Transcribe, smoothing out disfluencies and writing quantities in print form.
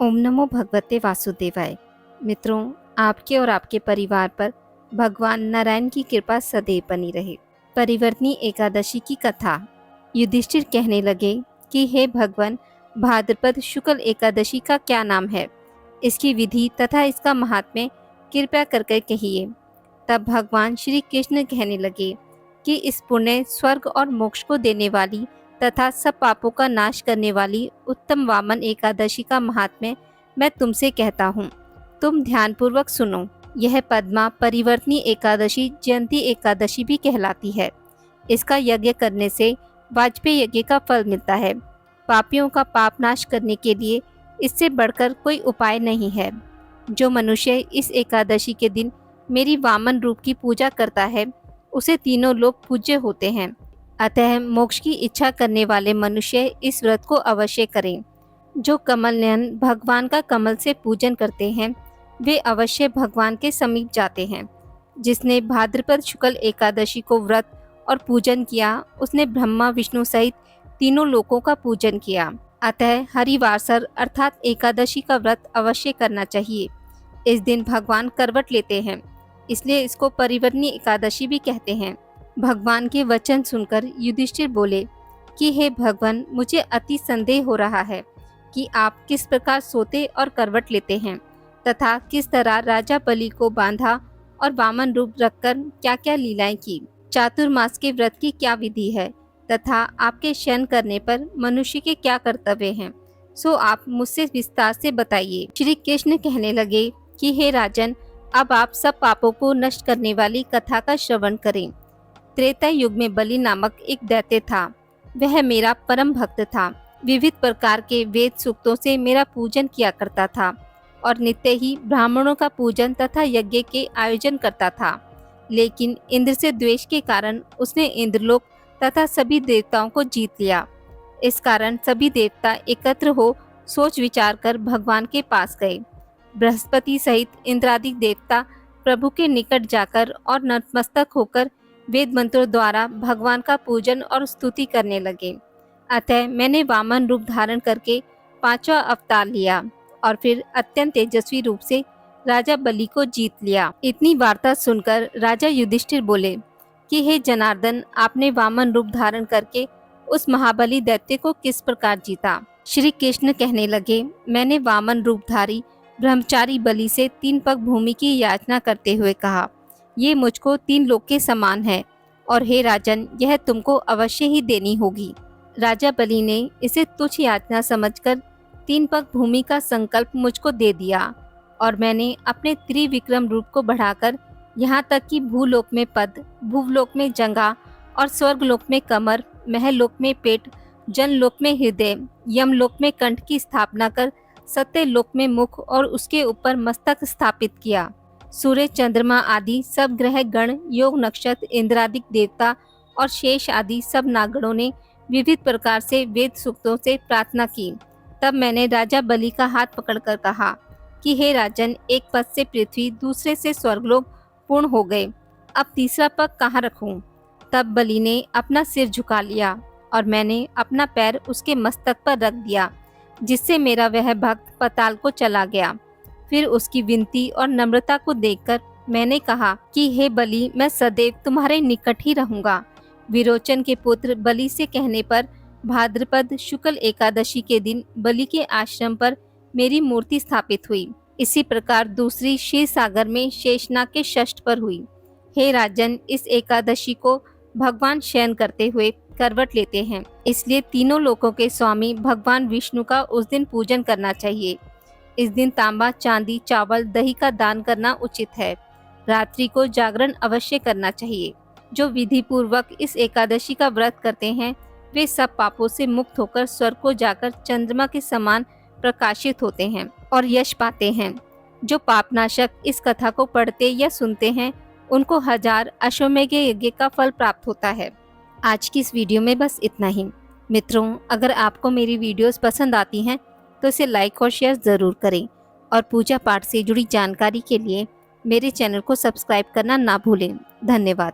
ओम नमो भगवते वासुदेवाय। मित्रों, आपके और आपके परिवार पर भगवान नारायण की कृपा सदैव बनी रहे। परिवर्तनी एकादशी की कथा। युधिष्ठिर कहने लगे कि हे भगवान, भाद्रपद शुक्ल एकादशी का क्या नाम है, इसकी विधि तथा इसका महात्म्य कृपया करके कहिए। तब भगवान श्री कृष्ण कहने लगे कि इस पुण्य, स्वर्ग और मोक्ष को देने वाली तथा सब पापों का नाश करने वाली उत्तम वामन एकादशी का महात्म्य मैं तुमसे कहता हूँ। तुम ध्यानपूर्वक सुनो। यह पद्मा परिवर्तनी एकादशी जयंती एकादशी भी कहलाती है। इसका यज्ञ करने से वाजपेयी यज्ञ का फल मिलता है। पापियों का पाप नाश करने के लिए इससे बढ़कर कोई उपाय नहीं है। जो मनुष्य इस एकादशी के दिन मेरी वामन रूप की पूजा करता है, उसे तीनों लोग पूज्य होते हैं। अतः मोक्ष की इच्छा करने वाले मनुष्य इस व्रत को अवश्य करें। जो कमल नयन भगवान का कमल से पूजन करते हैं, वे अवश्य भगवान के समीप जाते हैं। जिसने भाद्रपद शुक्ल एकादशी को व्रत और पूजन किया, उसने ब्रह्मा विष्णु सहित तीनों लोकों का पूजन किया। अतः हरिवासर अर्थात एकादशी का व्रत अवश्य करना चाहिए। इस दिन भगवान करवट लेते हैं, इसलिए इसको परिवर्तनी एकादशी भी कहते हैं। भगवान के वचन सुनकर युधिष्ठिर बोले कि हे भगवान, मुझे अति संदेह हो रहा है कि आप किस प्रकार सोते और करवट लेते हैं तथा किस तरह राजा बलि को बांधा और वामन रूप रखकर क्या क्या लीलाएं की। चातुर्मास के व्रत की क्या विधि है तथा आपके शयन करने पर मनुष्य के क्या कर्तव्य हैं, सो आप मुझसे विस्तार से बताइए। श्री कृष्ण कहने लगे कि हे राजन, अब आप सब पापों को नष्ट करने वाली कथा का श्रवण करें। त्रेता युग में बलि नामक एक दैत्य था। वह मेरा परम भक्त था। विविध प्रकार के वेद सूक्तों से मेरा पूजन किया करता था और नित्य ही ब्राह्मणों का पूजन तथा यज्ञ के आयोजन करता था। लेकिन इंद्र से द्वेष के कारण उसने इंद्रलोक तथा सभी देवताओं को जीत लिया। इस कारण सभी देवता एकत्र हो सोच विचार कर भगवान के पास गए। बृहस्पति सहित इंद्रादि देवता प्रभु के निकट जाकर और नतमस्तक होकर वेद मंत्रों द्वारा भगवान का पूजन और स्तुति करने लगे। अतः मैंने वामन रूप धारण करके पांचवा अवतार लिया और फिर अत्यंत तेजस्वी रूप से राजा बलि को जीत लिया। इतनी वार्ता सुनकर राजा युधिष्ठिर बोले कि हे जनार्दन, आपने वामन रूप धारण करके उस महाबली दैत्य को किस प्रकार जीता। श्री कृष्ण कहने लगे, मैंने वामन रूपधारी ब्रह्मचारी बलि से 3 पग भूमि की याचना करते हुए कहा, ये मुझको 3 लोक के समान है और हे राजन, यह तुमको अवश्य ही देनी होगी। राजा बलि ने इसे तुच्छ याचना समझकर 3 पग भूमि का संकल्प मुझको दे दिया और मैंने अपने त्रिविक्रम रूप को बढ़ाकर यहाँ तक कि भूलोक में पद, भूलोक में जंघा और स्वर्गलोक में कमर, महलोक में पेट, जनलोक में हृदय, यमलोक में कंठ की स्थापना कर सत्यलोक में मुख और उसके ऊपर मस्तक स्थापित किया। सूर्य, चंद्रमा आदि सब ग्रह गण, योग नक्षत्र, इंद्रादिक देवता और शेष आदि सब नागणों ने विविध प्रकार से वेद सूक्तों से प्रार्थना की। तब मैंने राजा बलि का हाथ पकड़कर कहा कि हे राजन, एक पद से पृथ्वी, दूसरे से स्वर्गलोक पूर्ण हो गए। अब तीसरा पग कहाँ रखूं? तब बलि ने अपना सिर झुका लिया और मैंने अपना पैर उसके मस्तक पर रख दिया, जिससे मेरा वह भक्त पाताल को चला गया। फिर उसकी विनती और नम्रता को देखकर मैंने कहा कि हे बलि, मैं सदैव तुम्हारे निकट ही रहूंगा। विरोचन के पुत्र बलि से कहने पर भाद्रपद शुक्ल एकादशी के दिन बलि के आश्रम पर मेरी मूर्ति स्थापित हुई। इसी प्रकार दूसरी क्षीर सागर में शेषनाग के षष्ठ पर हुई। हे राजन, इस एकादशी को भगवान शयन करते हुए करवट लेते हैं, इसलिए तीनों लोकों के स्वामी भगवान विष्णु का उस दिन पूजन करना चाहिए। इस दिन तांबा, चांदी, चावल, दही का दान करना उचित है। रात्रि को जागरण अवश्य करना चाहिए। जो विधि पूर्वक इस एकादशी का व्रत करते हैं, वे सब पापों से मुक्त होकर स्वर्ग को जाकर चंद्रमा के समान प्रकाशित होते हैं और यश पाते हैं। जो पापनाशक इस कथा को पढ़ते या सुनते हैं, उनको 1000 अश्वमेघ यज्ञ का फल प्राप्त होता है। आज की इस वीडियो में बस इतना ही। मित्रों, अगर आपको मेरी वीडियोस पसंद आती हैं तो इसे लाइक और शेयर ज़रूर करें और पूजा पाठ से जुड़ी जानकारी के लिए मेरे चैनल को सब्सक्राइब करना ना भूलें। धन्यवाद।